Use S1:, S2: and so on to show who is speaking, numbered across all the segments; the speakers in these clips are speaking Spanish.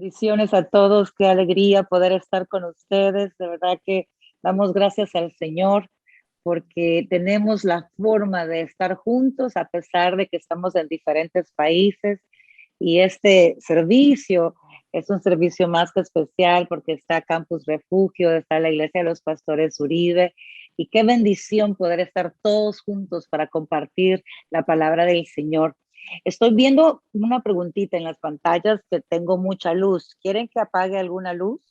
S1: Bendiciones a todos, qué alegría poder estar con ustedes. De verdad que damos gracias al Señor porque tenemos la forma de estar juntos a pesar de que estamos en diferentes países. Y este servicio es un servicio más que especial porque está Campus Refugio, está la Iglesia de los Pastores Uribe. Y qué bendición poder estar todos juntos para compartir la palabra del Señor. Estoy viendo una preguntita en las pantallas que tengo mucha luz. ¿Quieren que apague alguna luz?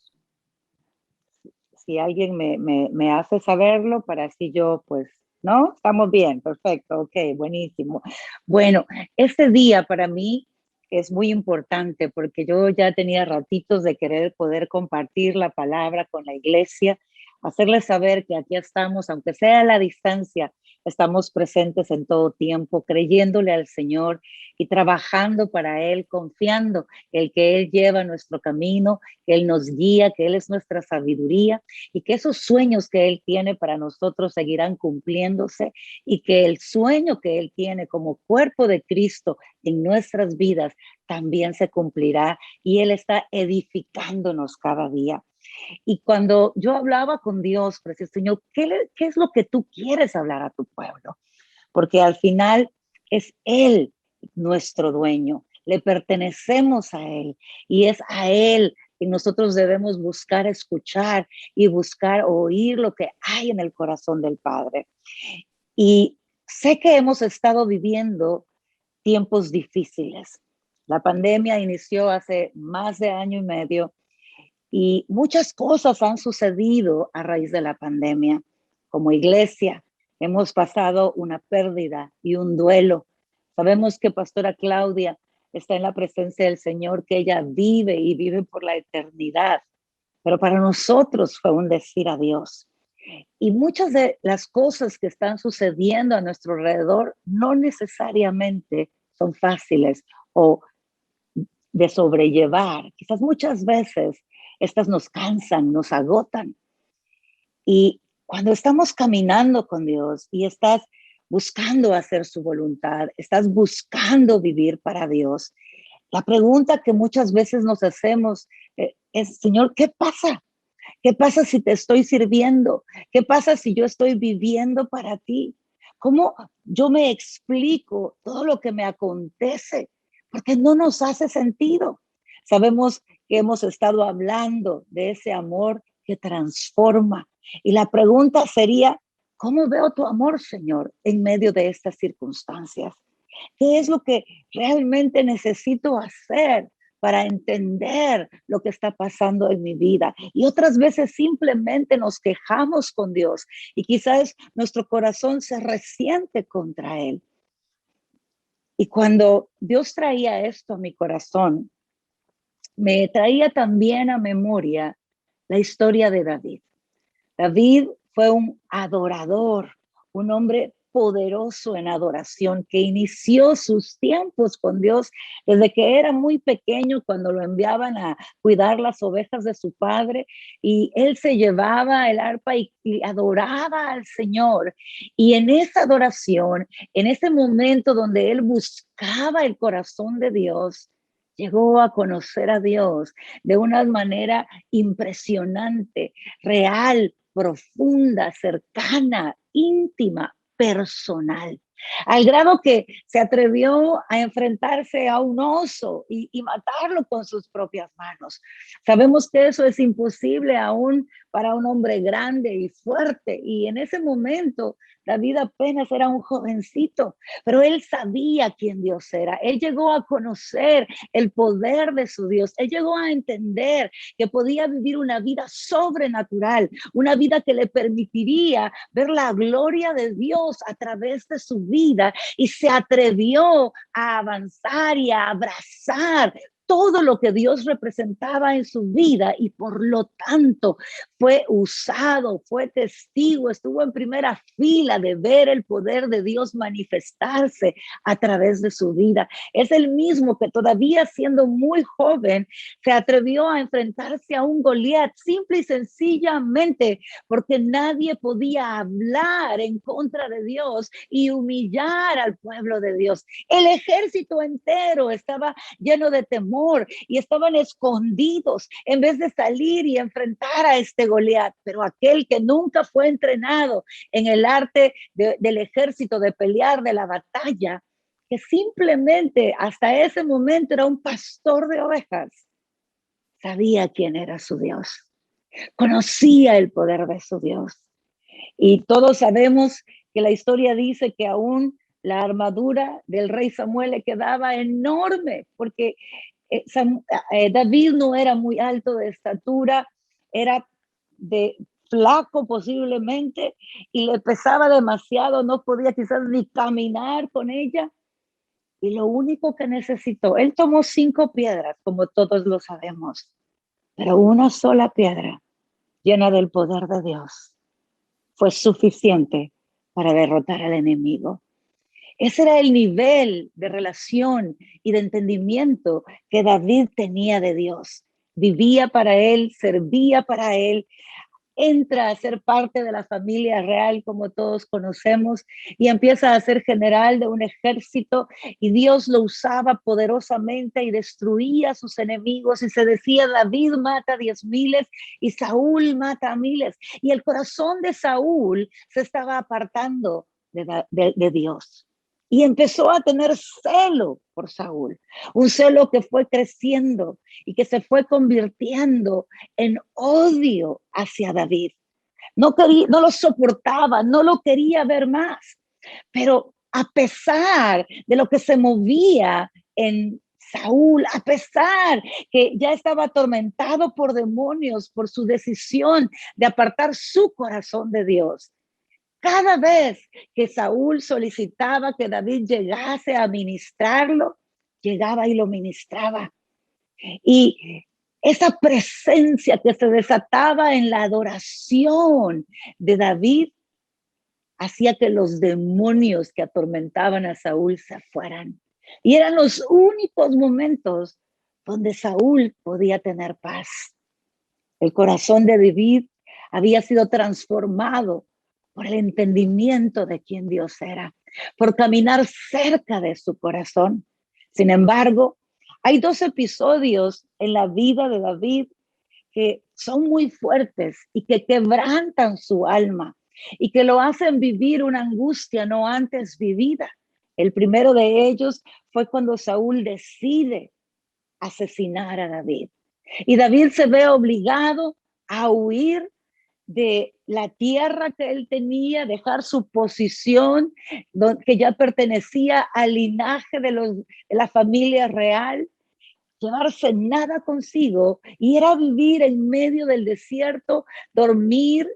S1: Si alguien me hace saberlo para así yo, pues, ¿no? Estamos bien, perfecto, ok, buenísimo. Bueno, este día para mí es muy importante porque yo ya tenía ratitos de querer poder compartir la palabra con la iglesia, hacerles saber que aquí estamos, aunque sea a la distancia, estamos presentes en todo tiempo, creyéndole al Señor y trabajando para Él, confiando en que Él lleva nuestro camino, que Él nos guía, que Él es nuestra sabiduría y que esos sueños que Él tiene para nosotros seguirán cumpliéndose y que el sueño que Él tiene como cuerpo de Cristo en nuestras vidas también se cumplirá y Él está edificándonos cada día. Y cuando yo hablaba con Dios, pues, Señor, ¿qué es lo que tú quieres hablar a tu pueblo? Porque al final es Él nuestro dueño, le pertenecemos a Él y es a Él que nosotros debemos buscar escuchar y buscar oír lo que hay en el corazón del Padre. Y sé que hemos estado viviendo tiempos difíciles. La pandemia inició hace más de año y medio y muchas cosas han sucedido a raíz de la pandemia. Como iglesia, hemos pasado una pérdida y un duelo. Sabemos que Pastora Claudia está en la presencia del Señor, que ella vive y vive por la eternidad. Pero para nosotros fue un decir adiós. Y muchas de las cosas que están sucediendo a nuestro alrededor no necesariamente son fáciles o de sobrellevar. Quizás muchas veces estas nos cansan, nos agotan. Y cuando estamos caminando con Dios y estás buscando hacer su voluntad, estás buscando vivir para Dios, la pregunta que muchas veces nos hacemos es, Señor, ¿qué pasa? ¿Qué pasa si te estoy sirviendo? ¿Qué pasa si yo estoy viviendo para ti? ¿Cómo yo me explico todo lo que me acontece? Porque no nos hace sentido. Sabemos que hemos estado hablando de ese amor que transforma. Y la pregunta sería, ¿cómo veo tu amor, Señor, en medio de estas circunstancias? ¿Qué es lo que realmente necesito hacer para entender lo que está pasando en mi vida? Y otras veces simplemente nos quejamos con Dios y quizás nuestro corazón se resiente contra Él. Y cuando Dios traía esto a mi corazón, me traía también a memoria la historia de David. David fue un adorador, un hombre poderoso en adoración que inició sus tiempos con Dios desde que era muy pequeño, cuando lo enviaban a cuidar las ovejas de su padre, y él se llevaba el arpa y adoraba al Señor. Y en esa adoración, en ese momento donde él buscaba el corazón de Dios, llegó a conocer a Dios de una manera impresionante, real, profunda, cercana, íntima, personal, al grado que se atrevió a enfrentarse a un oso y matarlo con sus propias manos. Sabemos que eso es imposible aún para un hombre grande y fuerte, y en ese momento David apenas era un jovencito, pero él sabía quién Dios era. Él llegó a conocer el poder de su Dios. Él llegó a entender que podía vivir una vida sobrenatural, una vida que le permitiría ver la gloria de Dios a través de su vida, y se atrevió a avanzar y a abrazar todo lo que Dios representaba en su vida, y por lo tanto fue usado, fue testigo, estuvo en primera fila de ver el poder de Dios manifestarse a través de su vida. Es el mismo que todavía siendo muy joven se atrevió a enfrentarse a un Goliat simple y sencillamente porque nadie podía hablar en contra de Dios y humillar al pueblo de Dios. El ejército entero estaba lleno de temor temor y estaban escondidos en vez de salir y enfrentar a este Goliat. Pero aquel que nunca fue entrenado en el arte del ejército, de pelear, de la batalla, que simplemente hasta ese momento era un pastor de ovejas, sabía quién era su Dios, conocía el poder de su Dios. Y todos sabemos que la historia dice que aún la armadura del rey Samuel le quedaba enorme, porque David no era muy alto de estatura, era de flaco posiblemente, y le pesaba demasiado, no podía quizás ni caminar con ella. Y lo único que necesitó, él tomó 5 piedras, como todos lo sabemos, pero una sola piedra llena del poder de Dios fue suficiente para derrotar al enemigo. Ese era el nivel de relación y de entendimiento que David tenía de Dios. Vivía para él, servía para él, entra a ser parte de la familia real, como todos conocemos, y empieza a ser general de un ejército, y Dios lo usaba poderosamente y destruía a sus enemigos, y se decía: David mata 10,000 y Saúl mata a miles. Y el corazón de Saúl se estaba apartando de Dios. Y empezó a tener celo por Saúl, un celo que fue creciendo y que se fue convirtiendo en odio hacia David. No lo soportaba, no lo quería ver más. Pero a pesar de lo que se movía en Saúl, a pesar que ya estaba atormentado por demonios por su decisión de apartar su corazón de Dios, cada vez que Saúl solicitaba que David llegase a ministrarlo, llegaba y lo ministraba. Y esa presencia que se desataba en la adoración de David hacía que los demonios que atormentaban a Saúl se fueran. Y eran los únicos momentos donde Saúl podía tener paz. El corazón de David había sido transformado por el entendimiento de quién Dios era, por caminar cerca de su corazón. Sin embargo, hay 2 episodios en la vida de David que son muy fuertes y que quebrantan su alma y que lo hacen vivir una angustia no antes vivida. El primero de ellos fue cuando Saúl decide asesinar a David. Y David se ve obligado a huir de la tierra que él tenía, dejar su posición que ya pertenecía al linaje de la familia real, llevarse nada consigo y era vivir en medio del desierto, dormir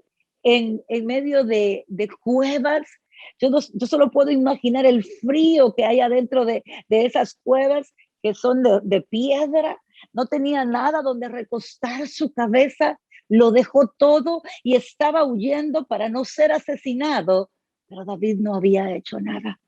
S1: en medio de cuevas. Yo solo puedo imaginar el frío que hay adentro de esas cuevas que son de piedra. No tenía nada donde recostar su cabeza, lo dejó todo y estaba huyendo para no ser asesinado, pero David no había hecho nada.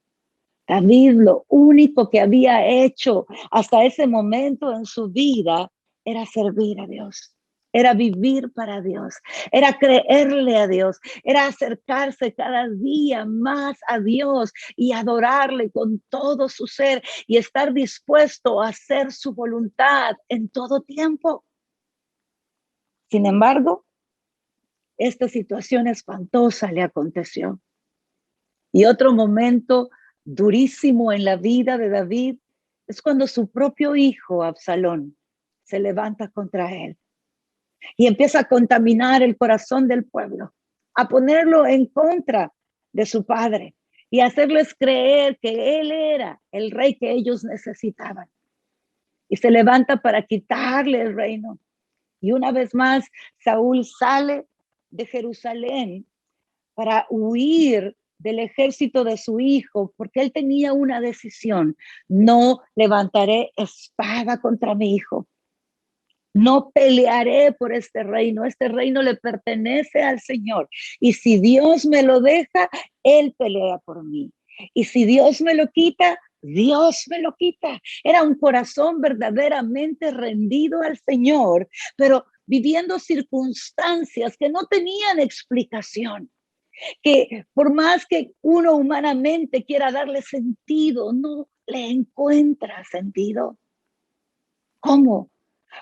S1: David lo único que había hecho hasta ese momento en su vida era servir a Dios, era vivir para Dios, era creerle a Dios, era acercarse cada día más a Dios y adorarle con todo su ser y estar dispuesto a hacer su voluntad en todo tiempo. Sin embargo, esta situación espantosa le aconteció. Y otro momento durísimo en la vida de David es cuando su propio hijo, Absalón, se levanta contra él y empieza a contaminar el corazón del pueblo, a ponerlo en contra de su padre y hacerles creer que él era el rey que ellos necesitaban. Y se levanta para quitarle el reino. Y una vez más, Saúl sale de Jerusalén para huir del ejército de su hijo, porque él tenía una decisión: no levantaré espada contra mi hijo, no pelearé por este reino le pertenece al Señor, y si Dios me lo deja, él pelea por mí, y si Dios me lo quita, Dios me lo quita. Era un corazón verdaderamente rendido al Señor, pero viviendo circunstancias que no tenían explicación, que por más que uno humanamente quiera darle sentido, no le encuentra sentido. ¿Cómo?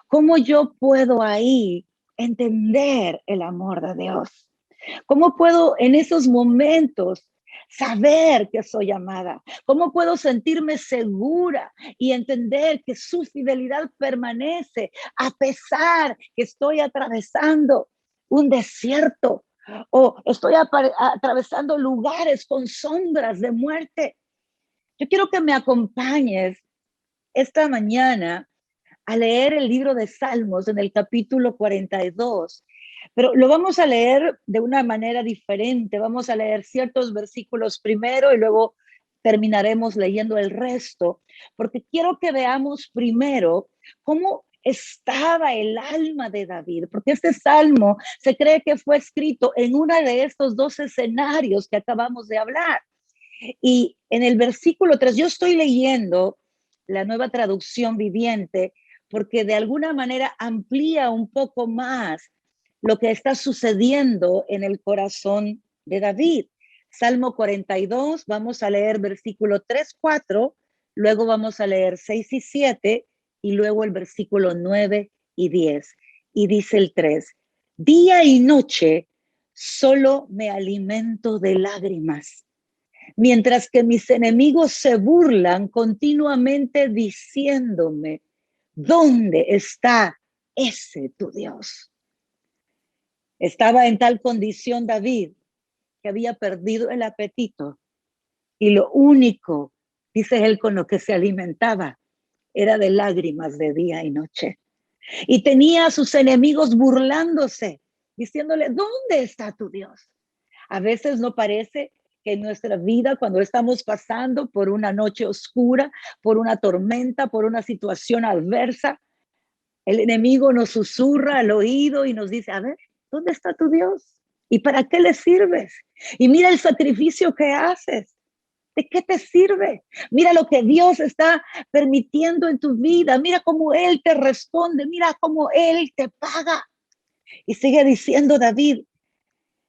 S1: ¿Cómo yo puedo ahí entender el amor de Dios? ¿Cómo puedo en esos momentos saber que soy amada? ¿Cómo puedo sentirme segura y entender que su fidelidad permanece a pesar que estoy atravesando un desierto o estoy atravesando lugares con sombras de muerte? Yo quiero que me acompañes esta mañana a leer el libro de Salmos en el capítulo 42, pero lo vamos a leer de una manera diferente. Vamos a leer ciertos versículos primero y luego terminaremos leyendo el resto, porque quiero que veamos primero cómo estaba el alma de David, porque este salmo se cree que fue escrito en uno de estos dos escenarios que acabamos de hablar. Y en el versículo 3 yo estoy leyendo la Nueva Traducción Viviente porque de alguna manera amplía un poco más lo que está sucediendo en el corazón de David. Salmo 42, vamos a leer versículo 3, 4, luego vamos a leer 6 y 7 y luego el versículo 9 y 10. Y dice el 3, día y noche solo me alimento de lágrimas, mientras que mis enemigos se burlan continuamente diciéndome, ¿dónde está ese tu Dios? Estaba en tal condición David que había perdido el apetito y lo único, dice él, con lo que se alimentaba era de lágrimas de día y noche. Y tenía a sus enemigos burlándose, diciéndole, ¿dónde está tu Dios? A veces no parece que en nuestra vida, cuando estamos pasando por una noche oscura, por una tormenta, por una situación adversa, el enemigo nos susurra al oído y nos dice, a ver, ¿dónde está tu Dios? ¿Y para qué le sirves? Y mira el sacrificio que haces. ¿De qué te sirve? Mira lo que Dios está permitiendo en tu vida. Mira cómo Él te responde. Mira cómo Él te paga. Y sigue diciendo David,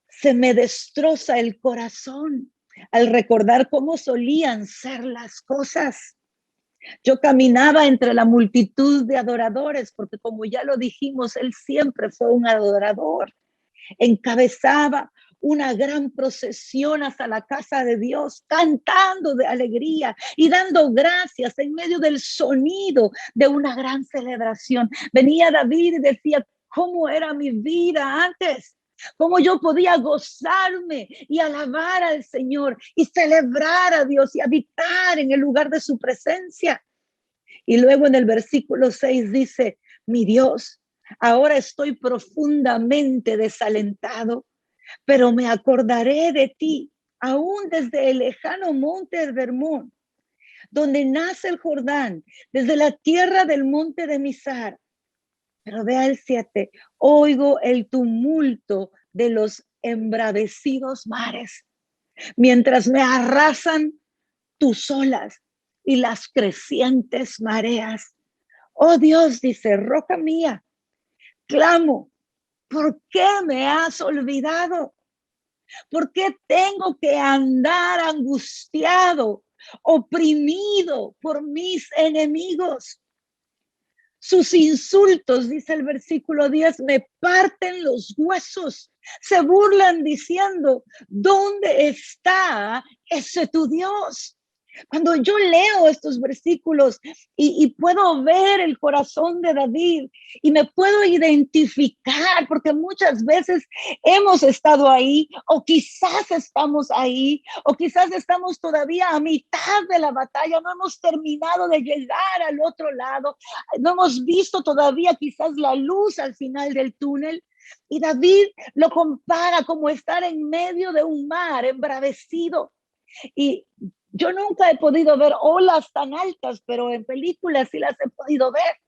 S1: se me destroza el corazón al recordar cómo solían ser las cosas. Yo caminaba entre la multitud de adoradores, porque como ya lo dijimos, él siempre fue un adorador. Encabezaba una gran procesión hasta la casa de Dios, cantando de alegría y dando gracias en medio del sonido de una gran celebración. Venía David y decía, ¿cómo era mi vida antes? Cómo yo podía gozarme y alabar al Señor y celebrar a Dios y habitar en el lugar de su presencia. Y luego en el versículo 6 dice, mi Dios, ahora estoy profundamente desalentado, pero me acordaré de ti, aún desde el lejano monte Hermón, donde nace el Jordán, desde la tierra del monte de Mizar. Pero vea el 7, oigo el tumulto de los embravecidos mares, mientras me arrasan tus olas y las crecientes mareas. Oh Dios, dice, roca mía, clamo, ¿por qué me has olvidado? ¿Por qué tengo que andar angustiado, oprimido por mis enemigos? Sus insultos, dice el versículo 10, me parten los huesos. Se burlan diciendo, ¿dónde está ese tu Dios? Cuando yo leo estos versículos y puedo ver el corazón de David y me puedo identificar, porque muchas veces hemos estado ahí o quizás estamos ahí o quizás estamos todavía a mitad de la batalla, no hemos terminado de llegar al otro lado, no hemos visto todavía quizás la luz al final del túnel. Y David lo compara como estar en medio de un mar embravecido. Y yo nunca he podido ver olas tan altas, pero en películas sí las he podido ver,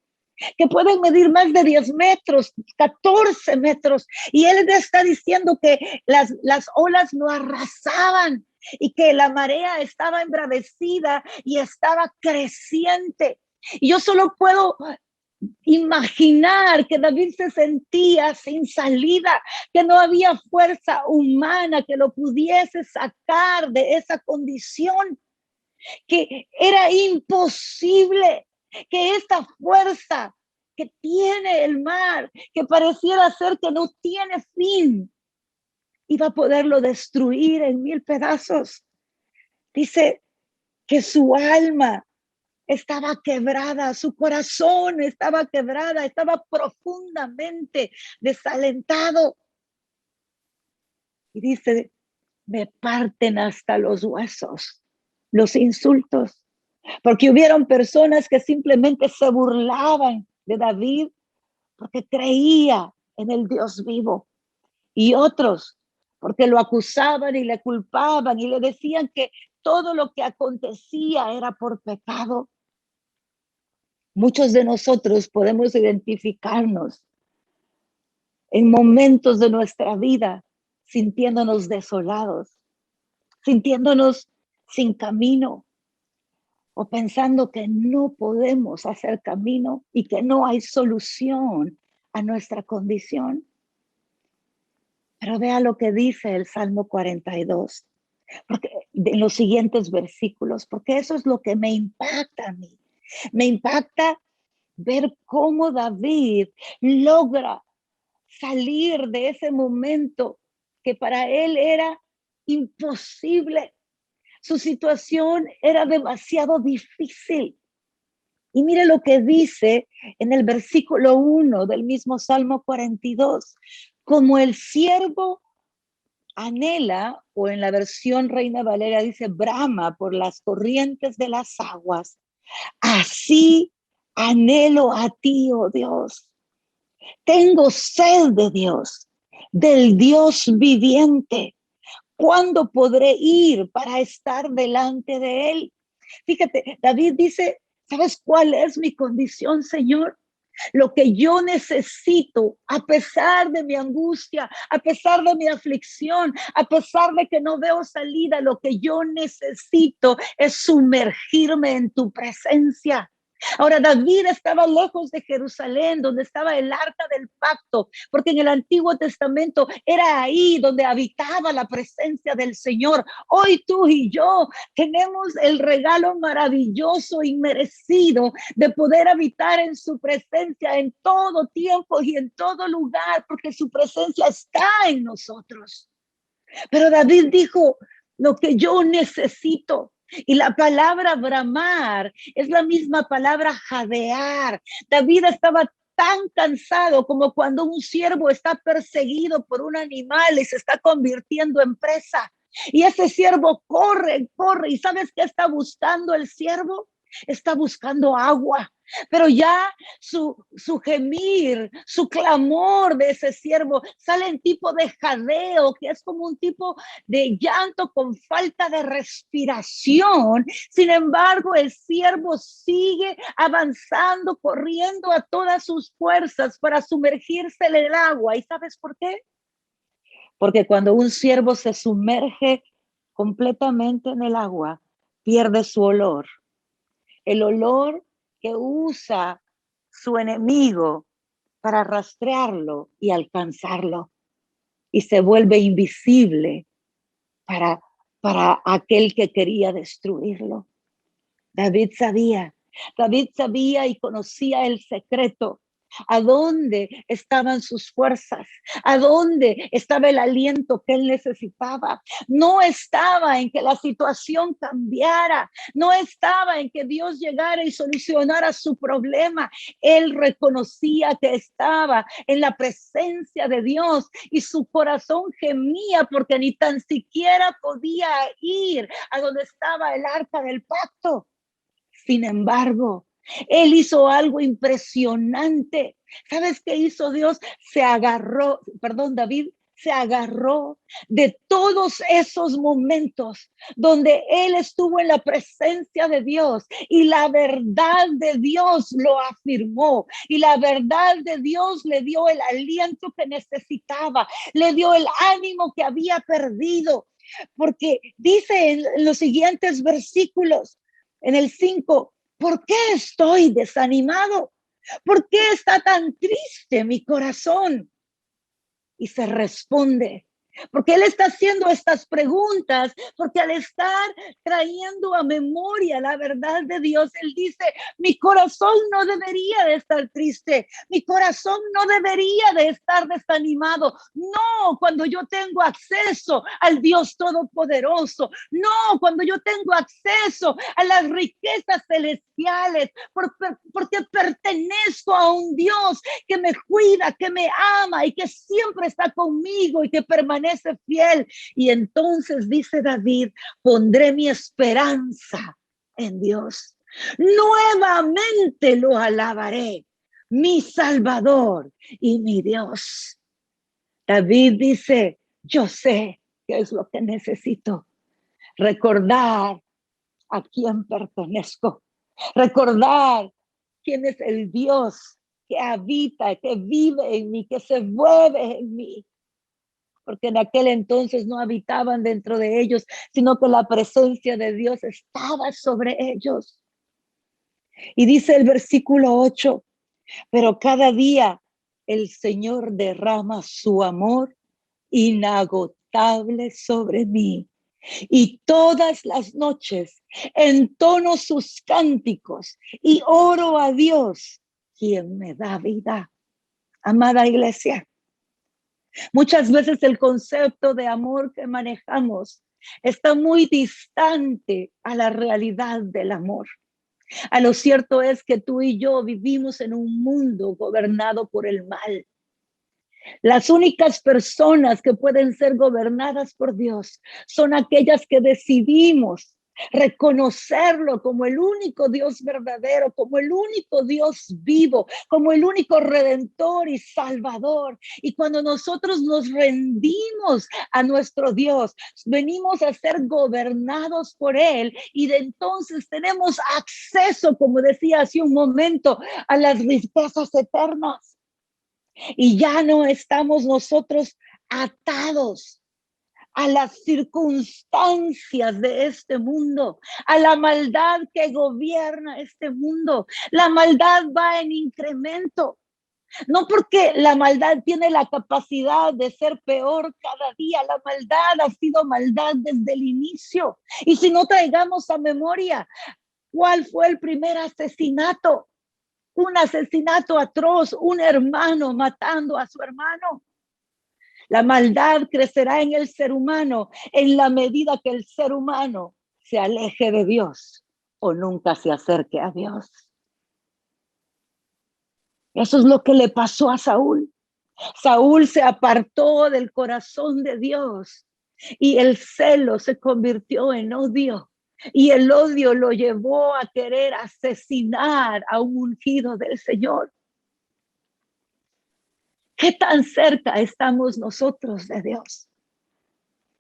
S1: que pueden medir más de 10 metros, 14 metros. Y él está diciendo que las olas lo arrasaban y que la marea estaba embravecida y estaba creciente. Y yo solo puedo imaginar que David se sentía sin salida, que no había fuerza humana que lo pudiese sacar de esa condición, que era imposible que esta fuerza que tiene el mar, que pareciera ser que no tiene fin, iba a poderlo destruir en 1000 pedazos. Dice que su alma estaba quebrada, su corazón estaba quebrada, estaba profundamente desalentado. Y dice, me parten hasta los huesos, los insultos, porque hubieron personas que simplemente se burlaban de David porque creía en el Dios vivo, y otros porque lo acusaban y le culpaban y le decían que todo lo que acontecía era por pecado. Muchos de nosotros podemos identificarnos en momentos de nuestra vida sintiéndonos desolados, sintiéndonos sin camino o pensando que no podemos hacer camino y que no hay solución a nuestra condición. Pero vea lo que dice el Salmo 42, porque en los siguientes versículos, porque eso es lo que me impacta a mí. Me impacta ver cómo David logra salir de ese momento que para él era imposible. Su situación era demasiado difícil. Y mire lo que dice en el versículo 1 del mismo Salmo 42. Como el siervo anhela, o en la versión Reina Valera dice brama por las corrientes de las aguas, así anhelo a ti, oh Dios. Tengo sed de Dios, del Dios viviente. ¿Cuándo podré ir para estar delante de él? Fíjate, David dice, ¿sabes cuál es mi condición, Señor? Lo que yo necesito, a pesar de mi angustia, a pesar de mi aflicción, a pesar de que no veo salida, lo que yo necesito es sumergirme en tu presencia. Ahora, David estaba lejos de Jerusalén, donde estaba el arca del pacto, porque en el Antiguo Testamento era ahí donde habitaba la presencia del Señor. Hoy tú y yo tenemos el regalo maravilloso y merecido de poder habitar en su presencia en todo tiempo y en todo lugar, porque su presencia está en nosotros. Pero David dijo, lo que yo necesito. Y la palabra bramar es la misma palabra jadear. David estaba tan cansado como cuando un ciervo está perseguido por un animal y se está convirtiendo en presa. Y ese ciervo corre, corre. ¿Y sabes qué está buscando el ciervo? Está buscando agua. Pero ya su gemir, su clamor de ese siervo sale en tipo de jadeo, que es como un tipo de llanto con falta de respiración. Sin embargo, el siervo sigue avanzando, corriendo a todas sus fuerzas para sumergirse en el agua. ¿Y sabes por qué? Porque cuando un siervo se sumerge completamente en el agua, pierde su olor. El olor que usa su enemigo para rastrearlo y alcanzarlo, y se vuelve invisible para, para aquel que quería destruirlo. David sabía y conocía el secreto. ¿A dónde estaban sus fuerzas? ¿A dónde estaba el aliento que él necesitaba? No estaba en que la situación cambiara, no estaba en que Dios llegara y solucionara su problema. Él reconocía que estaba en la presencia de Dios y su corazón gemía porque ni tan siquiera podía ir a donde estaba el arca del pacto. Sin embargo, él hizo algo impresionante. ¿Sabes qué hizo Dios? David se agarró de todos esos momentos donde él estuvo en la presencia de Dios y la verdad de Dios lo afirmó y la verdad de Dios le dio el aliento que necesitaba, le dio el ánimo que había perdido, porque dice en los siguientes versículos, en el 5, ¿por qué estoy desanimado? ¿Por qué está tan triste mi corazón? Y se responde, Porque Él está haciendo estas preguntas, porque al estar trayendo a memoria la verdad de Dios, Él dice, mi corazón no debería de estar triste, mi corazón no debería de estar desanimado. No, cuando yo tengo acceso al Dios Todopoderoso, no, cuando yo tengo acceso a las riquezas celestiales, porque pertenezco a un Dios que me cuida, que me ama y que siempre está conmigo y que permanece fiel. Y entonces dice David, pondré mi esperanza en Dios. Nuevamente lo alabaré, mi Salvador y mi Dios. David dice, yo sé qué es lo que necesito. Recordar a quién pertenezco. Recordar quién es el Dios que habita, que vive en mí, que se mueve en mí. Porque en aquel entonces no habitaban dentro de ellos, sino que la presencia de Dios estaba sobre ellos. Y dice el versículo 8, pero cada día el Señor derrama su amor inagotable sobre mí. Y todas las noches entono sus cánticos y oro a Dios, quien me da vida. Amada iglesia, muchas veces el concepto de amor que manejamos está muy distante a la realidad del amor. A lo cierto es que tú y yo vivimos en un mundo gobernado por el mal. Las únicas personas que pueden ser gobernadas por Dios son aquellas que decidimos reconocerlo como el único Dios verdadero, como el único Dios vivo, como el único redentor y salvador. Y cuando nosotros nos rendimos a nuestro Dios, venimos a ser gobernados por Él y de entonces tenemos acceso, como decía hace un momento, a las riquezas eternas. Y ya no estamos nosotros atados a las circunstancias de este mundo, a la maldad que gobierna este mundo. La maldad va en incremento. No porque la maldad tiene la capacidad de ser peor cada día, la maldad ha sido maldad desde el inicio. Y si no traigamos a memoria, ¿cuál fue el primer asesinato? Un asesinato atroz, un hermano matando a su hermano. La maldad crecerá en el ser humano en la medida que el ser humano se aleje de Dios o nunca se acerque a Dios. Eso es lo que le pasó a Saúl. Saúl se apartó del corazón de Dios y el celo se convirtió en odio. Y el odio lo llevó a querer asesinar a un ungido del Señor. ¿Qué tan cerca estamos nosotros de Dios?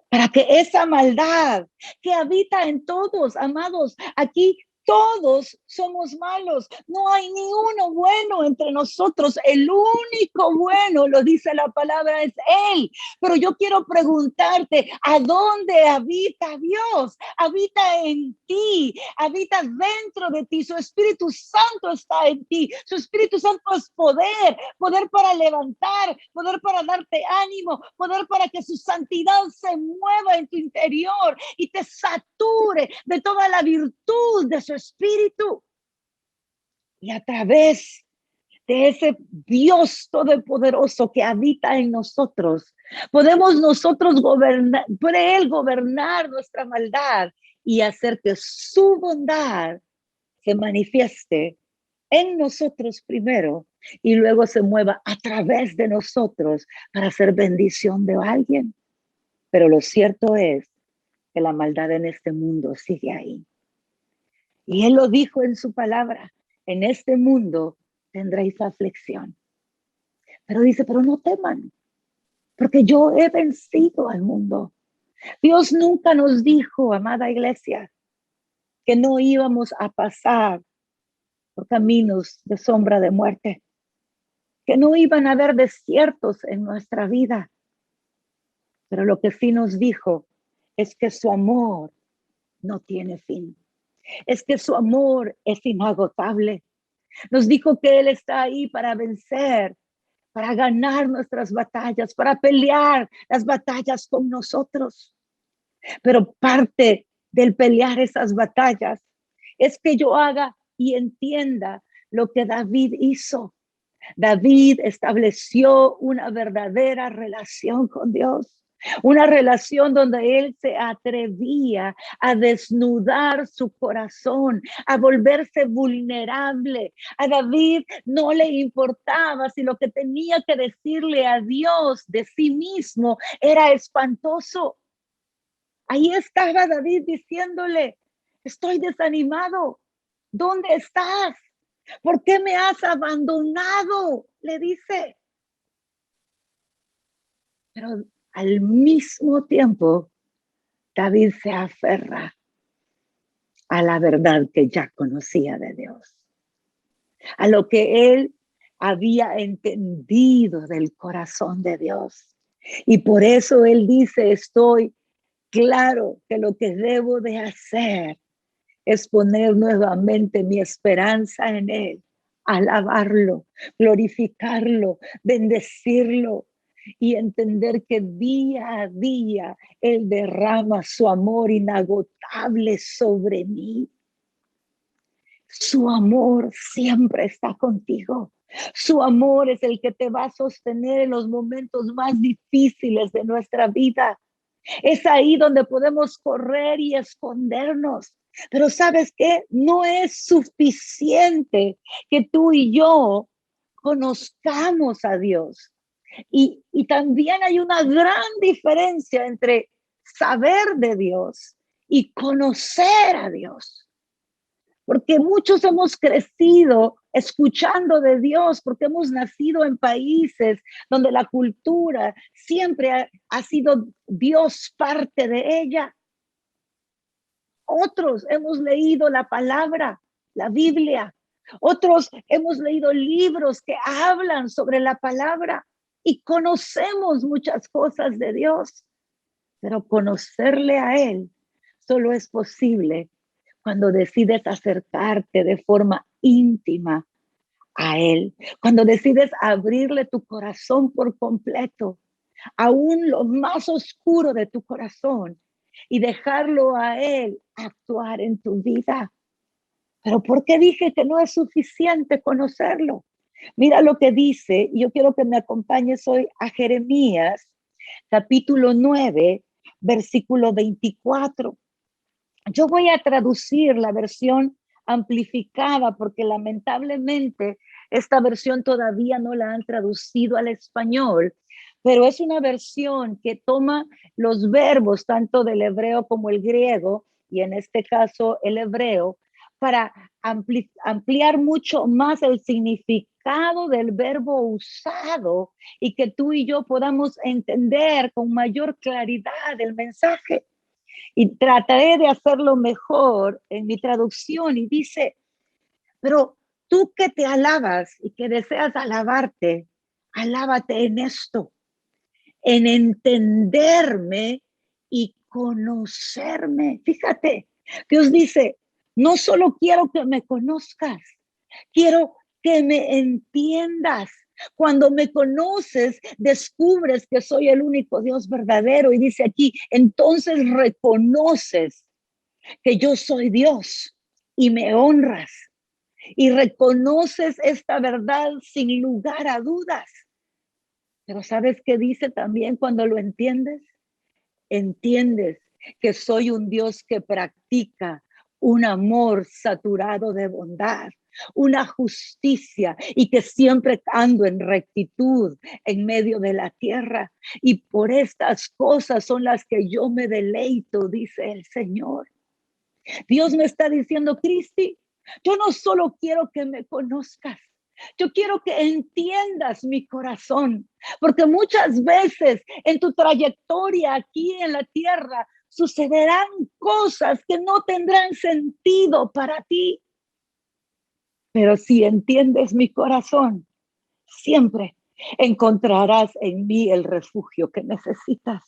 S1: Para que esa maldad que habita en todos, amados, aquí todos somos malos. No hay ni uno bueno entre nosotros. El único bueno, lo dice la palabra, es Él. Pero yo quiero preguntarte, ¿a dónde habita Dios? Habita en ti, habita dentro de ti. Su Espíritu Santo está en ti. Su Espíritu Santo es poder, poder para levantar, poder para darte ánimo, poder para que su santidad se mueva en tu interior y te sature de toda la virtud de su Espíritu. Y a través de ese Dios todopoderoso que habita en nosotros, podemos nosotros gobernar, puede Él gobernar nuestra maldad y hacer que su bondad se manifieste en nosotros primero y luego se mueva a través de nosotros para hacer bendición de alguien. Pero lo cierto es que la maldad en este mundo sigue ahí. Y Él lo dijo en su palabra, en este mundo tendréis aflicción. Pero dice, pero no teman, porque yo he vencido al mundo. Dios nunca nos dijo, amada iglesia, que no íbamos a pasar por caminos de sombra de muerte, que no iban a haber desiertos en nuestra vida. Pero lo que sí nos dijo es que su amor no tiene fin. Es que su amor es inagotable. Nos dijo que Él está ahí para vencer para ganar nuestras batallas, para pelear las batallas con nosotros. Pero parte del pelear esas batallas es que yo haga y entienda lo que David hizo. David estableció una verdadera relación con Dios. Una relación donde él se atrevía a desnudar su corazón, a volverse vulnerable. A David no le importaba si lo que tenía que decirle a Dios de sí mismo era espantoso. Ahí estaba David diciéndole, estoy desanimado. ¿Dónde estás? ¿Por qué me has abandonado? Le dice. Pero al mismo tiempo, David se aferra a la verdad que ya conocía de Dios, a lo que él había entendido del corazón de Dios. Y por eso él dice, estoy claro que lo que debo de hacer es poner nuevamente mi esperanza en él, alabarlo, glorificarlo, bendecirlo y entender que día a día él derrama su amor inagotable sobre mí. Su amor siempre está contigo. Su amor es el que te va a sostener en los momentos más difíciles de nuestra vida. Es ahí donde podemos correr y escondernos. Pero ¿sabes qué? No es suficiente que tú y yo conozcamos a Dios. Y también hay una gran diferencia entre saber de Dios y conocer a Dios. Porque muchos hemos crecido escuchando de Dios, porque hemos nacido en países donde la cultura siempre ha sido Dios parte de ella. Otros hemos leído la palabra, la Biblia. Otros hemos leído libros que hablan sobre la palabra y conocemos muchas cosas de Dios, pero conocerle a Él solo es posible cuando decides acercarte de forma íntima a Él, cuando decides abrirle tu corazón por completo, aún lo más oscuro de tu corazón, y dejarlo a Él actuar en tu vida. Pero ¿por qué dije que no es suficiente conocerlo? Mira lo que dice, y yo quiero que me acompañes hoy a Jeremías, capítulo 9, versículo 24. Yo voy a traducir la versión amplificada porque lamentablemente esta versión todavía no la han traducido al español, pero es una versión que toma los verbos tanto del hebreo como el griego, y en este caso el hebreo, para ampliar mucho más el significado del verbo usado y que tú y yo podamos entender con mayor claridad el mensaje. Y trataré de hacerlo mejor en mi traducción y dice, pero tú que te alabas y que deseas alabarte, alábate en esto, en entenderme y conocerme. Fíjate, Dios dice, no solo quiero que me conozcas, quiero que me entiendas. Cuando me conoces, descubres que soy el único Dios verdadero. Y dice aquí, entonces reconoces que yo soy Dios y me honras. Y reconoces esta verdad sin lugar a dudas. Pero ¿sabes qué dice también cuando lo entiendes? Entiendes que soy un Dios que practica un amor saturado de bondad, una justicia y que siempre ando en rectitud en medio de la tierra. Y por estas cosas son las que yo me deleito, dice el Señor. Dios me está diciendo, Cristi, yo no solo quiero que me conozcas, yo quiero que entiendas mi corazón, porque muchas veces en tu trayectoria aquí en la tierra sucederán cosas que no tendrán sentido para ti. Pero si entiendes mi corazón, siempre encontrarás en mí el refugio que necesitas.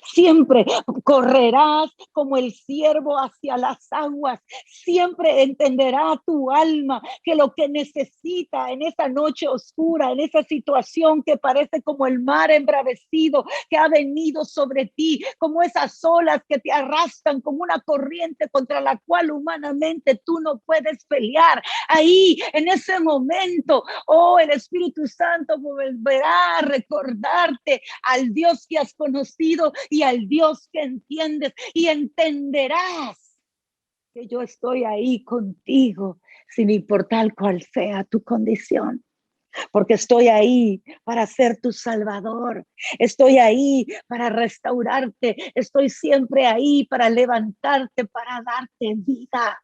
S1: Siempre correrás como el ciervo hacia las aguas. Siempre entenderá tu alma que lo que necesita en esa noche oscura, en esa situación que parece como el mar embravecido que ha venido sobre ti, como esas olas que te arrastran como una corriente contra la cual humanamente tú no puedes pelear. Ahí, en ese momento, oh, el Espíritu Santo volverá a recordarte al Dios que has conocido y al Dios que entiendes, y entenderás que yo estoy ahí contigo sin importar cuál sea tu condición, porque estoy ahí para ser tu salvador, estoy ahí para restaurarte, estoy siempre ahí para levantarte, para darte vida.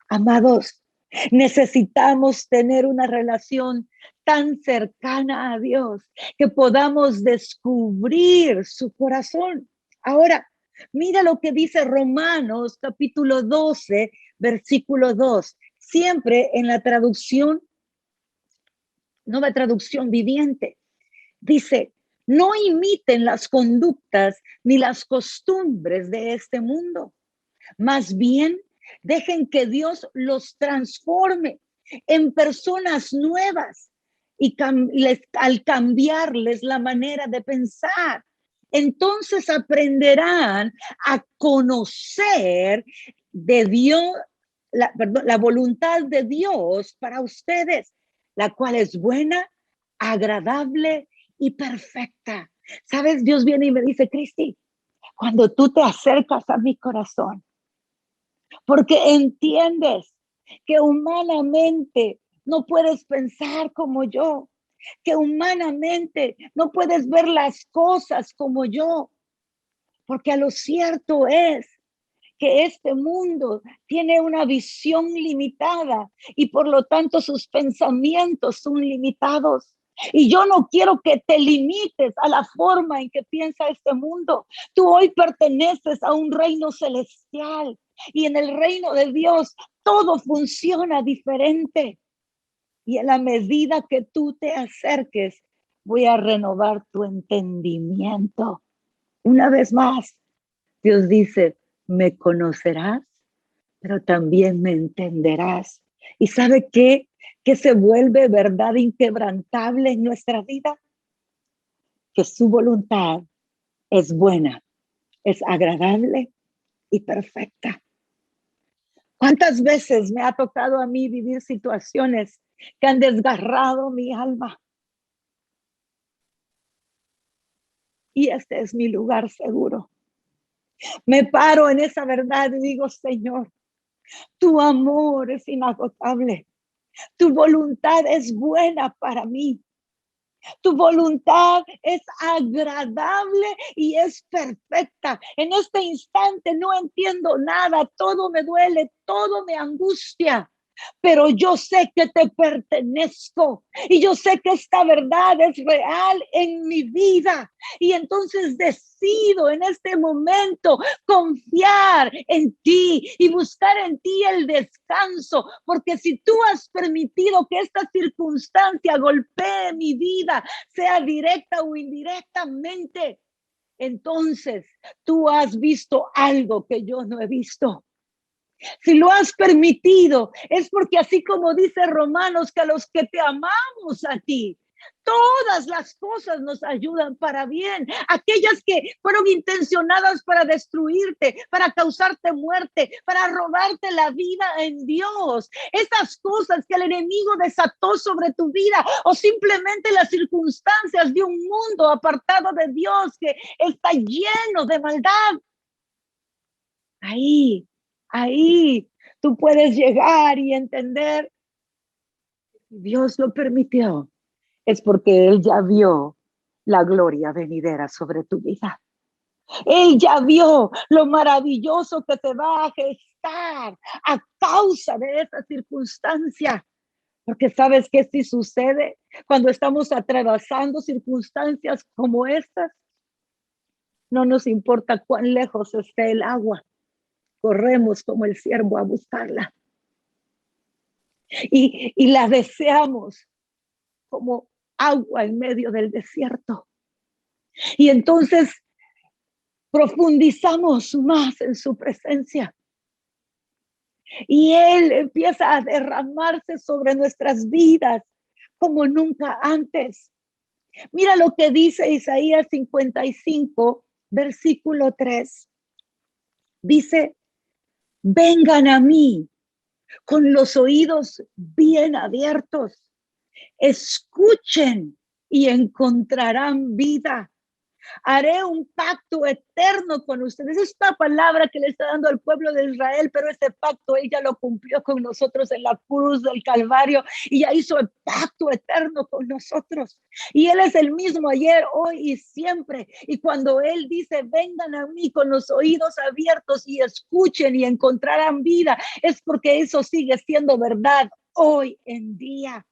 S1: Amados, necesitamos tener una relación tan cercana a Dios que podamos descubrir su corazón. Ahora, mira lo que dice Romanos capítulo 12, versículo 2. Siempre en la traducción, nueva traducción viviente, dice: no imiten las conductas ni las costumbres de este mundo. Más bien, dejen que Dios los transforme en personas nuevas y al cambiarles la manera de pensar. Entonces aprenderán a conocer de Dios, la voluntad de Dios para ustedes, la cual es buena, agradable y perfecta. ¿Sabes? Dios viene y me dice: Cristi, cuando tú te acercas a mi corazón, porque entiendes que humanamente no puedes pensar como yo, que humanamente no puedes ver las cosas como yo, porque a lo cierto es que este mundo tiene una visión limitada y por lo tanto sus pensamientos son limitados. Y yo no quiero que te limites a la forma en que piensa este mundo. Tú hoy perteneces a un reino celestial y en el reino de Dios todo funciona diferente. Y en la medida que tú te acerques, voy a renovar tu entendimiento. Una vez más, Dios dice: me conocerás, pero también me entenderás. ¿Y sabe qué? Que se vuelve verdad inquebrantable en nuestra vida, que su voluntad es buena, es agradable y perfecta. ¿Cuántas veces me ha tocado a mí vivir situaciones que han desgarrado mi alma? Y este es mi lugar seguro. Me paro en esa verdad y digo: Señor, tu amor es inagotable. Tu voluntad es buena para mí. Tu voluntad es agradable y es perfecta. En este instante no entiendo nada, todo me duele, todo me angustia, pero yo sé que te pertenezco y yo sé que esta verdad es real en mi vida. Y entonces decido en este momento confiar en ti y buscar en ti el descanso, porque si tú has permitido que esta circunstancia golpee mi vida, sea directa o indirectamente, entonces tú has visto algo que yo no he visto. Si lo has permitido, es porque así como dice Romanos, que a los que te amamos a ti, todas las cosas nos ayudan para bien. Aquellas que fueron intencionadas para destruirte, para causarte muerte, para robarte la vida en Dios. Esas cosas que el enemigo desató sobre tu vida, o simplemente las circunstancias de un mundo apartado de Dios que está lleno de maldad. Ahí tú puedes llegar y entender: Dios lo permitió, es porque Él ya vio la gloria venidera sobre tu vida. Él ya vio lo maravilloso que te va a gestar a causa de esa circunstancia. Porque sabes que si sucede cuando estamos atravesando circunstancias como estas, no nos importa cuán lejos esté el agua, corremos como el ciervo a buscarla. Y la deseamos como agua en medio del desierto. Y entonces profundizamos más en su presencia. Y Él empieza a derramarse sobre nuestras vidas como nunca antes. Mira lo que dice Isaías 55, versículo 3. Dice, vengan a mí con los oídos bien abiertos, escuchen y encontrarán vida. Haré un pacto eterno con ustedes. Es una palabra que le está dando al pueblo de Israel, pero ese pacto ella lo cumplió con nosotros en la cruz del Calvario y ya hizo el pacto eterno con nosotros. Y Él es el mismo ayer, hoy y siempre. Y cuando Él dice, vengan a mí con los oídos abiertos y escuchen y encontrarán vida, es porque eso sigue siendo verdad hoy en día.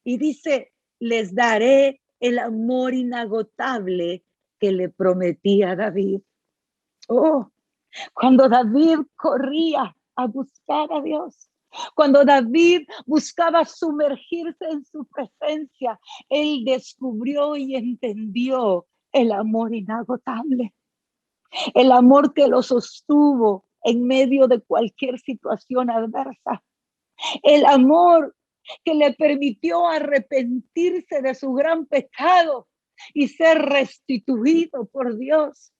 S1: Y dice, les daré el amor inagotable que le prometí a David. Oh, cuando David corría a buscar a Dios, cuando David buscaba sumergirse en su presencia, él descubrió y entendió el amor inagotable, el amor que lo sostuvo en medio de cualquier situación adversa, el amor que le permitió arrepentirse de su gran pecado y ser restituido por Dios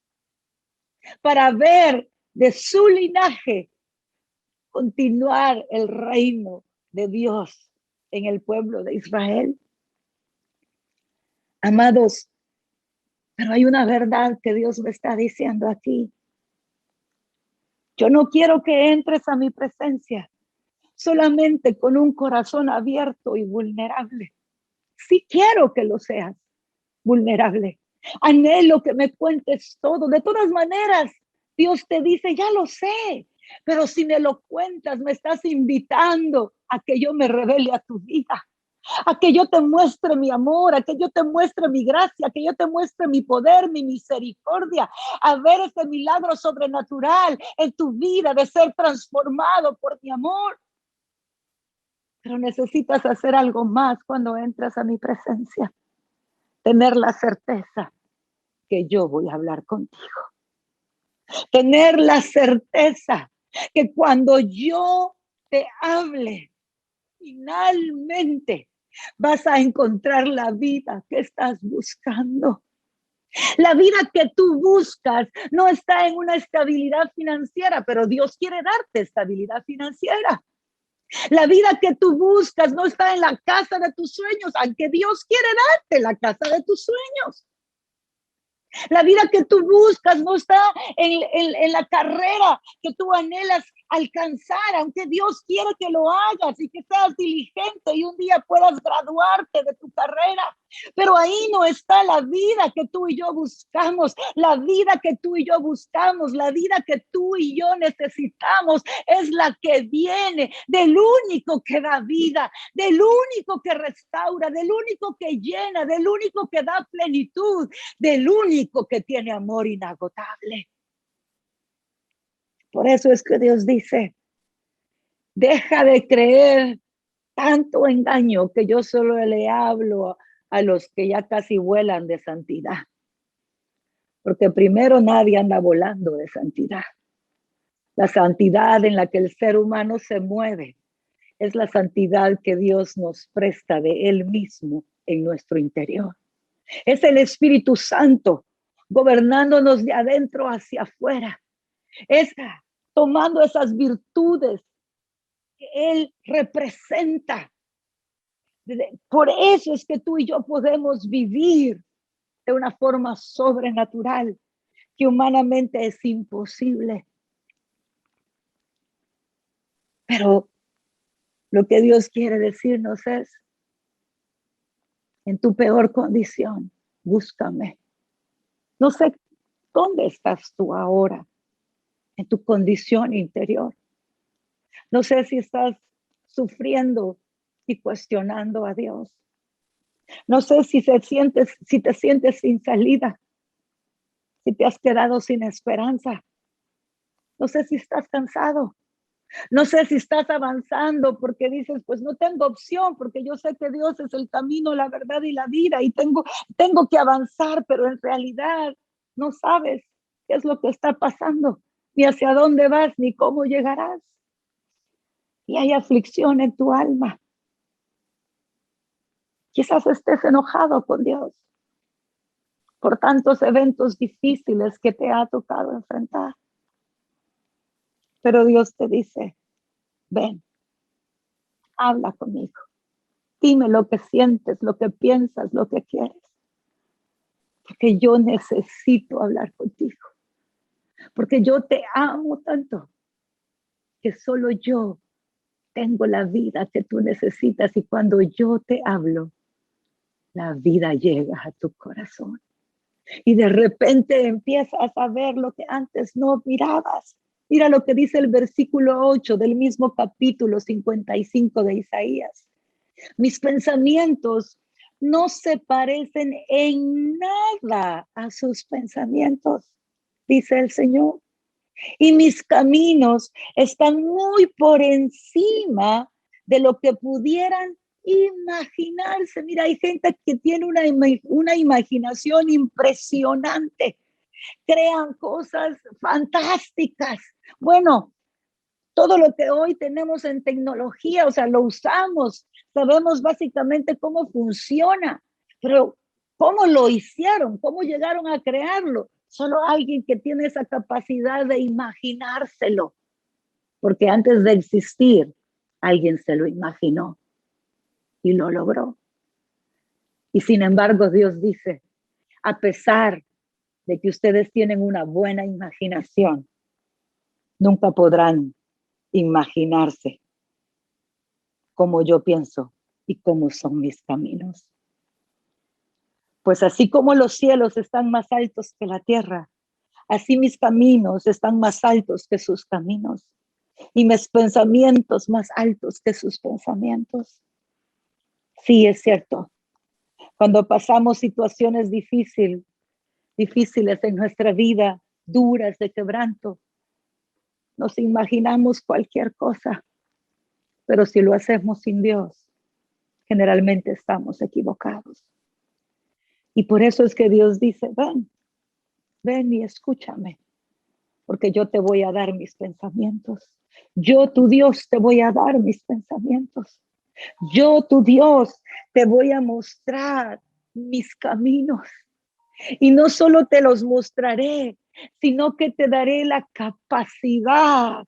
S1: para ver de su linaje continuar el reino de Dios en el pueblo de Israel. Amados, pero hay una verdad que Dios me está diciendo aquí. Yo no quiero que entres a mi presencia solamente con un corazón abierto y vulnerable. Sí quiero que lo seas vulnerable. Anhelo que me cuentes todo. De todas maneras, Dios te dice, ya lo sé, pero si me lo cuentas, me estás invitando a que yo me revele a tu vida, a que yo te muestre mi amor, a que yo te muestre mi gracia, a que yo te muestre mi poder, mi misericordia, a ver ese milagro sobrenatural en tu vida de ser transformado por mi amor. Pero necesitas hacer algo más cuando entras a mi presencia. Tener la certeza que yo voy a hablar contigo. Tener la certeza que cuando yo te hable, finalmente vas a encontrar la vida que estás buscando. La vida que tú buscas no está en una estabilidad financiera, pero Dios quiere darte estabilidad financiera. La vida que tú buscas no está en la casa de tus sueños, aunque Dios quiere darte la casa de tus sueños. La vida que tú buscas no está en la carrera que tú anhelas alcanzar, aunque Dios quiere que lo hagas y que seas diligente y un día puedas graduarte de tu carrera. Pero ahí no está la vida que tú y yo buscamos, la vida que tú y yo buscamos, la vida que tú y yo necesitamos es la que viene del único que da vida, del único que restaura, del único que llena, del único que da plenitud, del único que tiene amor inagotable. Por eso es que Dios dice, deja de creer tanto engaño que yo solo le hablo a los que ya casi vuelan de santidad. Porque primero nadie anda volando de santidad. La santidad en la que el ser humano se mueve es la santidad que Dios nos presta de Él mismo en nuestro interior. Es el Espíritu Santo gobernándonos de adentro hacia afuera. Es tomando esas virtudes que Él representa. Por eso es que tú y yo podemos vivir de una forma sobrenatural que humanamente es imposible. Pero lo que Dios quiere decirnos es, en tu peor condición, búscame. No sé dónde estás tú ahora, en tu condición interior. No sé si estás sufriendo y cuestionando a Dios. No sé si te sientes sin salida, si te has quedado sin esperanza. No sé si estás cansado. No sé si estás avanzando porque dices, pues no tengo opción, porque yo sé que Dios es el camino, la verdad y la vida y tengo que avanzar, pero en realidad no sabes qué es lo que está pasando, ni hacia dónde vas, ni cómo llegarás. Y hay aflicción en tu alma. Quizás estés enojado con Dios por tantos eventos difíciles que te ha tocado enfrentar. Pero Dios te dice, ven, habla conmigo. Dime lo que sientes, lo que piensas, lo que quieres. Porque yo necesito hablar contigo. Porque yo te amo tanto que solo yo tengo la vida que tú necesitas. Y cuando yo te hablo, la vida llega a tu corazón. Y de repente empiezas a ver lo que antes no mirabas. Mira lo que dice el versículo 8 del mismo capítulo 55 de Isaías. Mis pensamientos no se parecen en nada a sus pensamientos, dice el Señor. Y mis caminos están muy por encima de lo que pudieran imaginarse. Mira, hay gente que tiene una imaginación impresionante. Crean cosas fantásticas. Bueno, todo lo que hoy tenemos en tecnología, o sea, lo usamos, sabemos básicamente cómo funciona, pero ¿cómo lo hicieron? ¿Cómo llegaron a crearlo? Solo alguien que tiene esa capacidad de imaginárselo, porque antes de existir, alguien se lo imaginó y lo logró. Y sin embargo, Dios dice, a pesar de que ustedes tienen una buena imaginación, nunca podrán imaginarse cómo yo pienso y cómo son mis caminos. Pues así como los cielos están más altos que la tierra, así mis caminos están más altos que sus caminos y mis pensamientos más altos que sus pensamientos. Sí, es cierto. Cuando pasamos situaciones difíciles en nuestra vida, duras de quebranto, nos imaginamos cualquier cosa, pero si lo hacemos sin Dios, generalmente estamos equivocados. Y por eso es que Dios dice, ven y escúchame, porque yo te voy a dar mis pensamientos. Yo, tu Dios, te voy a dar mis pensamientos. Yo, tu Dios, te voy a mostrar mis caminos. Y no solo te los mostraré, sino que te daré la capacidad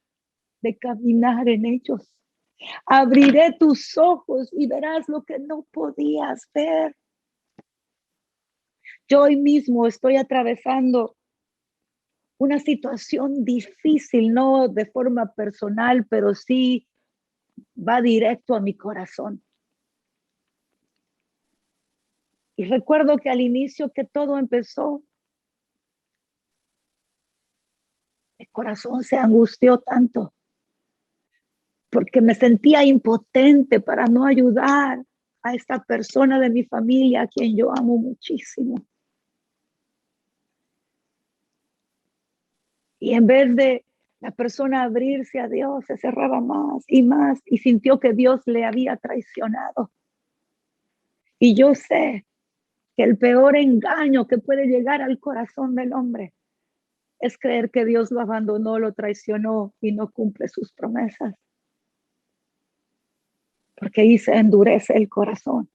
S1: de caminar en ellos. Abriré tus ojos y verás lo que no podías ver. Yo hoy mismo estoy atravesando una situación difícil, no de forma personal, pero sí va directo a mi corazón. Y recuerdo que al inicio que todo empezó, mi corazón se angustió tanto porque me sentía impotente para no ayudar a esta persona de mi familia a quien yo amo muchísimo. Y en vez de la persona abrirse a Dios, se cerraba más y sintió que Dios le había traicionado. Y yo sé que el peor engaño que puede llegar al corazón del hombre es creer que Dios lo abandonó, lo traicionó y no cumple sus promesas. Porque ahí se endurece el corazón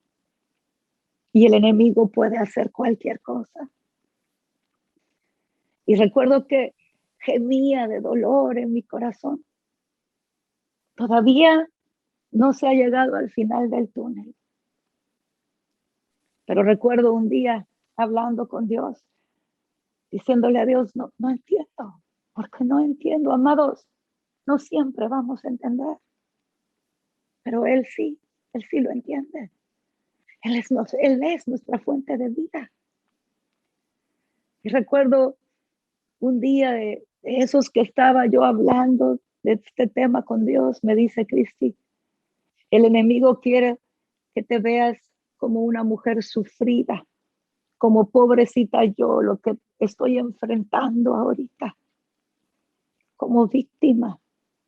S1: y el enemigo puede hacer cualquier cosa. Y recuerdo que gemía de dolor en mi corazón. Todavía no se ha llegado al final del túnel. Pero recuerdo un día hablando con Dios, diciéndole a Dios, no entiendo. Porque no entiendo, amados. No siempre vamos a entender. Pero Él sí lo entiende. Él es nuestra fuente de vida. Y recuerdo un día de esos que estaba yo hablando de este tema con Dios, me dice Cristi, el enemigo quiere que te veas como una mujer sufrida, como pobrecita yo, lo que estoy enfrentando ahorita, como víctima.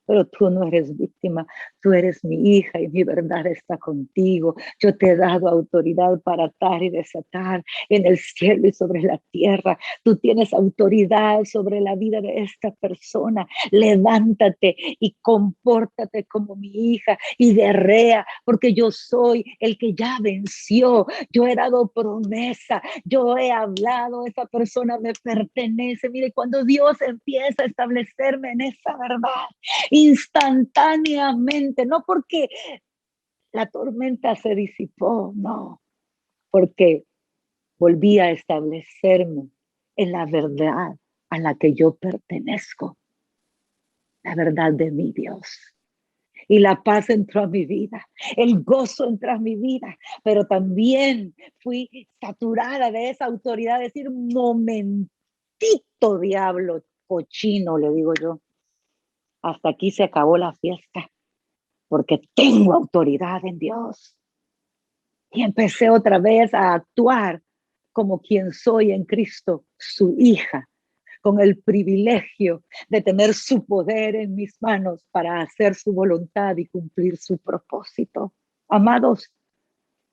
S1: pero tú no eres víctima, tú eres mi hija y mi verdad está contigo. Yo te he dado autoridad para atar y desatar en el cielo y sobre la tierra. Tú tienes autoridad sobre la vida de esta persona. Levántate y compórtate como mi hija y guerrea, porque yo soy el que ya venció. Yo he dado promesa, yo he hablado, esa persona me pertenece. Mire, cuando Dios empieza a establecerme en esa verdad, instantáneamente, no porque la tormenta se disipó, no, porque volví a establecerme en la verdad a la que yo pertenezco, la verdad de mi Dios. Y la paz entró a mi vida, el gozo entró a mi vida, pero también fui saturada de esa autoridad, decir, momentito, diablo cochino, le digo yo, hasta aquí se acabó la fiesta, porque tengo autoridad en Dios. Y empecé otra vez a actuar como quien soy en Cristo, su hija, con el privilegio de tener su poder en mis manos para hacer su voluntad y cumplir su propósito. Amados,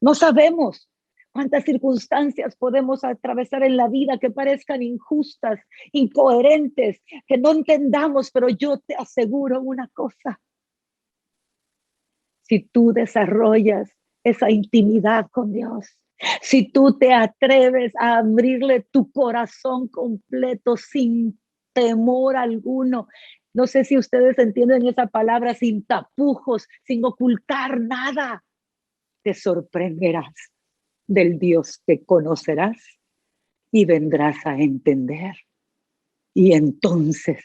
S1: no sabemos cuántas circunstancias podemos atravesar en la vida que parezcan injustas, incoherentes, que no entendamos, pero yo te aseguro una cosa. Si tú desarrollas esa intimidad con Dios, si tú te atreves a abrirle tu corazón completo sin temor alguno, no sé si ustedes entienden esa palabra, sin tapujos, sin ocultar nada, te sorprenderás del Dios que conocerás y vendrás a entender. Y entonces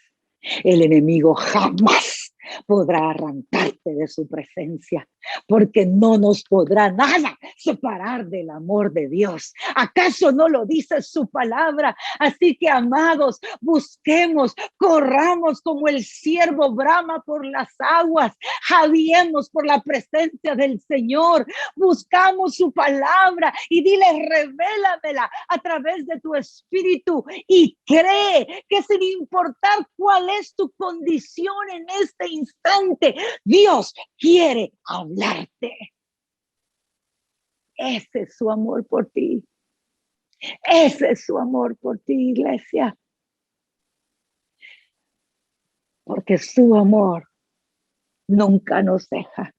S1: el enemigo jamás podrá arrancarte de su presencia, porque no nos podrá nada separar del amor de Dios. ¿Acaso no lo dice su palabra? Así que, amados, busquemos, corramos como el ciervo brama por las aguas, javiemos por la presencia del Señor, buscamos su palabra y dile, revélamela a través de tu espíritu y cree que sin importar cuál es tu condición en este instante, Dios quiere hablarte. Ese es su amor por ti. Ese es su amor por ti, iglesia. Porque su amor nunca nos deja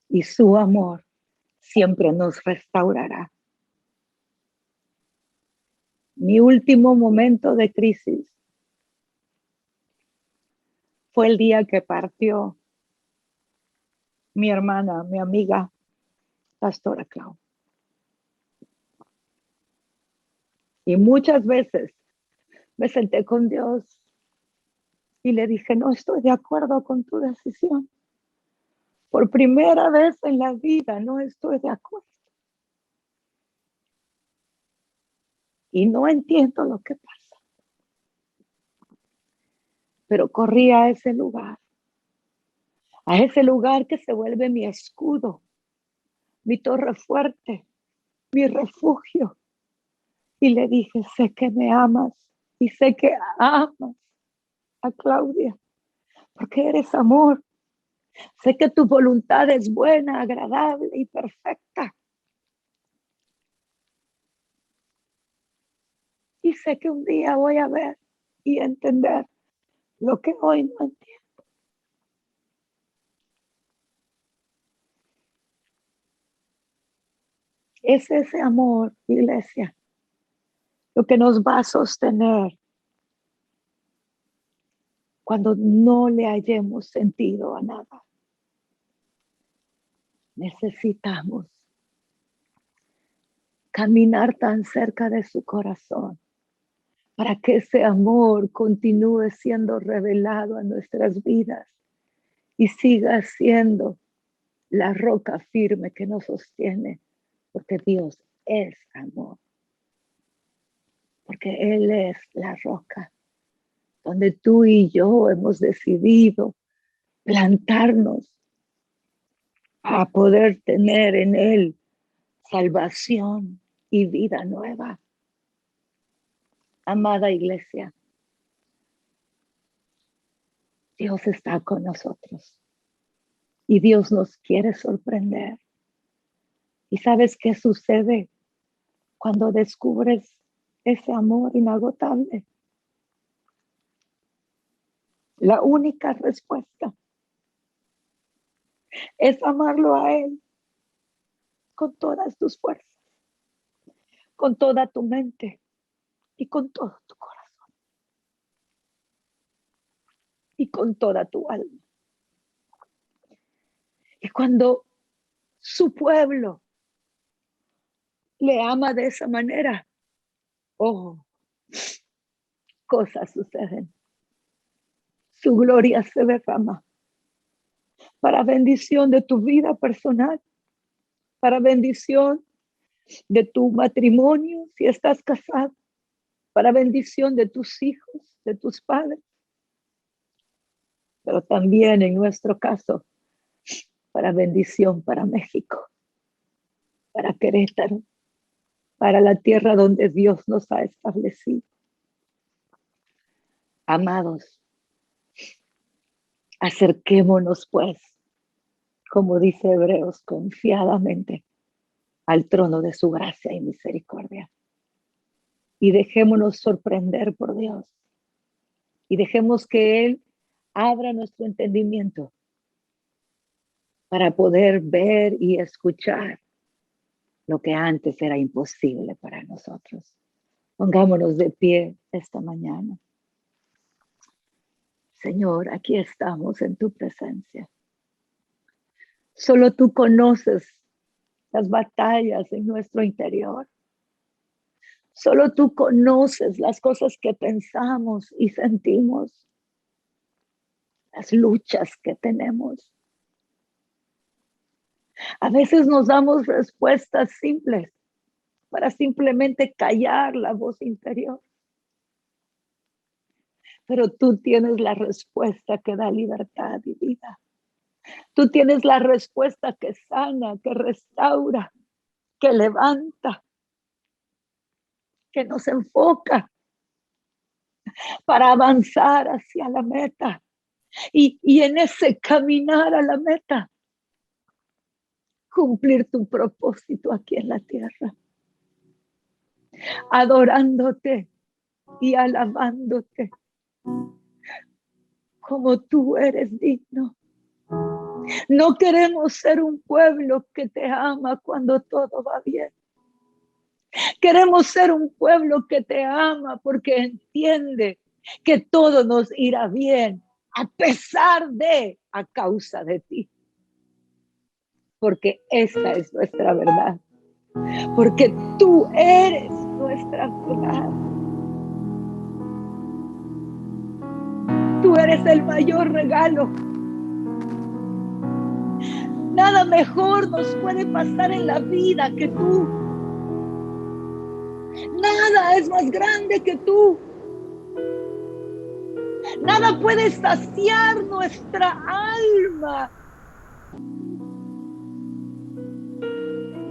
S1: y su amor siempre nos restaurará. Mi último momento de crisis fue el día que partió mi hermana, mi amiga, Pastora Clau. Y muchas veces me senté con Dios y le dije, no estoy de acuerdo con tu decisión. Por primera vez en la vida no estoy de acuerdo. Y no entiendo lo que pasa. Pero corrí a ese lugar que se vuelve mi escudo, mi torre fuerte, mi refugio. Y le dije, sé que me amas y sé que amas a Claudia, porque eres amor. Sé que tu voluntad es buena, agradable y perfecta. Y sé que un día voy a ver y entender lo que hoy no entiendo. Es ese amor, iglesia, lo que nos va a sostener cuando no le hayamos sentido a nada. Necesitamos caminar tan cerca de su corazón para que ese amor continúe siendo revelado a nuestras vidas y siga siendo la roca firme que nos sostiene, porque Dios es amor, porque Él es la roca donde tú y yo hemos decidido plantarnos a poder tener en Él salvación y vida nueva. Amada iglesia, Dios está con nosotros y Dios nos quiere sorprender. ¿Y sabes qué sucede cuando descubres ese amor inagotable? La única respuesta es amarlo a Él con todas tus fuerzas, con toda tu mente y con todo tu corazón y con toda tu alma. Y cuando su pueblo le ama de esa manera, oh, cosas suceden. Su gloria se derrama para bendición de tu vida personal, para bendición de tu matrimonio, si estás casado, para bendición de tus hijos, de tus padres, pero también en nuestro caso, para bendición para México, para Querétaro, para la tierra donde Dios nos ha establecido. Amados, acerquémonos pues, como dice Hebreos, confiadamente al trono de su gracia y misericordia. Y dejémonos sorprender por Dios. Y dejemos que Él abra nuestro entendimiento para poder ver y escuchar lo que antes era imposible para nosotros. Pongámonos de pie esta mañana. Señor, aquí estamos en tu presencia. Solo tú conoces las batallas en nuestro interior. Solo tú conoces las cosas que pensamos y sentimos, las luchas que tenemos. A veces nos damos respuestas simples para simplemente callar la voz interior. Pero tú tienes la respuesta que da libertad y vida. Tú tienes la respuesta que sana, que restaura, que levanta, que nos enfoca para avanzar hacia la meta. Y en ese caminar a la meta, cumplir tu propósito aquí en la tierra. Adorándote y alabándote como tú eres digno. No queremos ser un pueblo que te ama cuando todo va bien. Queremos ser un pueblo que te ama porque entiende que todo nos irá bien a pesar de, a causa de ti. Porque esa es nuestra verdad. Porque tú eres nuestra verdad. Tú eres el mayor regalo. Nada mejor nos puede pasar en la vida que tú. Nada es más grande que tú. Nada puede saciar nuestra alma.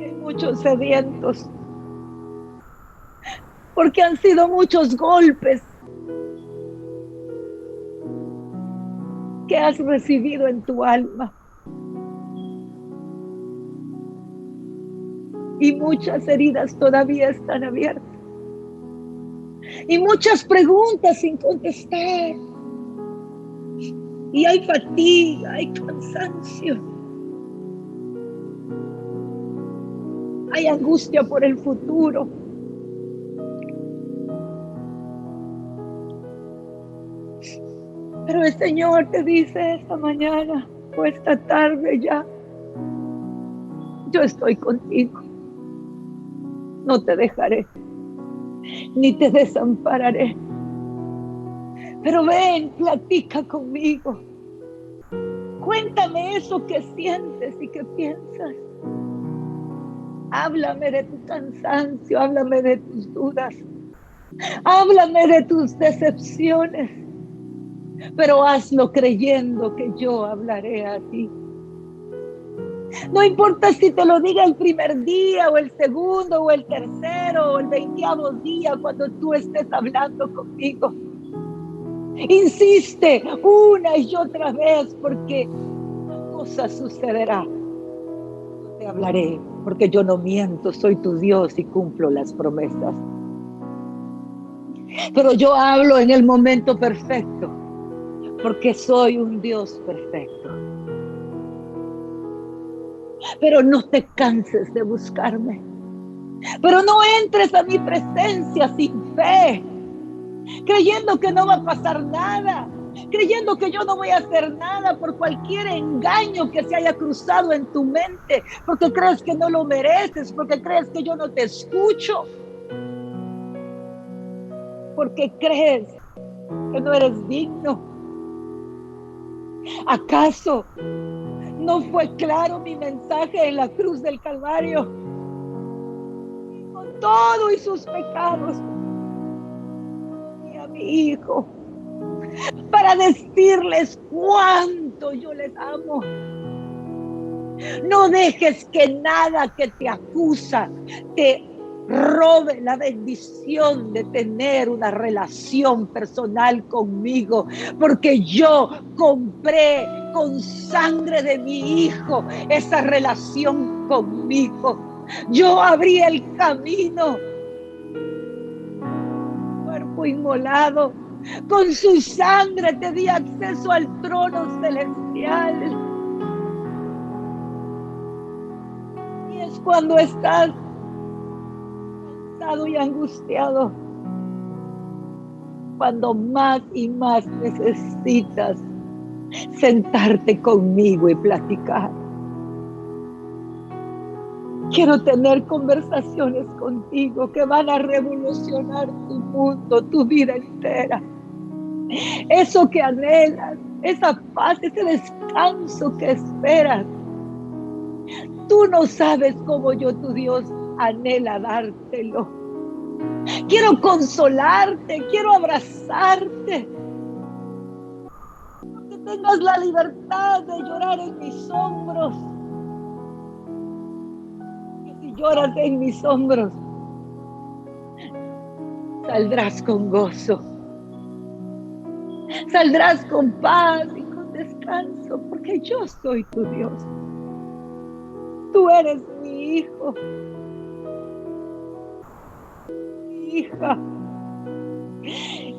S1: Hay muchos sedientos. Porque han sido muchos golpes que has recibido en tu alma. Y muchas heridas todavía están abiertas. Y muchas preguntas sin contestar. Y hay fatiga, hay cansancio. Hay angustia por el futuro. Pero el Señor te dice esta mañana o esta tarde ya, yo estoy contigo. No te dejaré, ni te desampararé. Pero ven, platica conmigo. Cuéntame eso que sientes y que piensas. Háblame de tu cansancio, háblame de tus dudas. Háblame de tus decepciones. Pero hazlo creyendo que yo hablaré a ti. No importa si te lo diga el primer día, o el segundo, o el tercero, o el 20º día, cuando tú estés hablando conmigo. Insiste una y otra vez porque una cosa sucederá. Yo te hablaré porque yo no miento, soy tu Dios y cumplo las promesas. Pero yo hablo en el momento perfecto porque soy un Dios perfecto. Pero no te canses de buscarme. Pero no entres a mi presencia sin fe, creyendo que no va a pasar nada, creyendo que yo no voy a hacer nada por cualquier engaño que se haya cruzado en tu mente, porque crees que no lo mereces, porque crees que yo no te escucho, porque crees que no eres digno. ¿Acaso no fue claro mi mensaje en la cruz del Calvario? Con todo y sus pecados, y a mi hijo, para decirles cuánto yo les amo. No dejes que nada que te acusa te robe la bendición de tener una relación personal conmigo, porque yo compré con sangre de mi hijo esa relación conmigo. Yo abrí el camino, cuerpo inmolado, con su sangre te di acceso al trono celestial. Y es cuando estás cansado y angustiado, cuando más y más necesitas sentarte conmigo y platicar. Quiero tener conversaciones contigo que van a revolucionar tu mundo, tu vida entera. Eso que anhelas, esa paz, ese descanso que esperas. Tú no sabes cómo yo, tu Dios, anhela dártelo. Quiero consolarte, quiero abrazarte. Que tengas la libertad de llorar en mis hombros. Que si lloras en mis hombros, saldrás con gozo. Saldrás con paz y con descanso, porque yo soy tu Dios. Tú eres mi hijo, mi hija.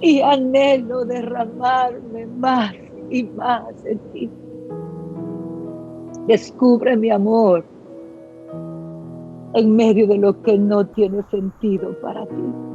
S1: Y anhelo derramarme más y más en ti. Descubre mi amor en medio de lo que no tiene sentido para ti.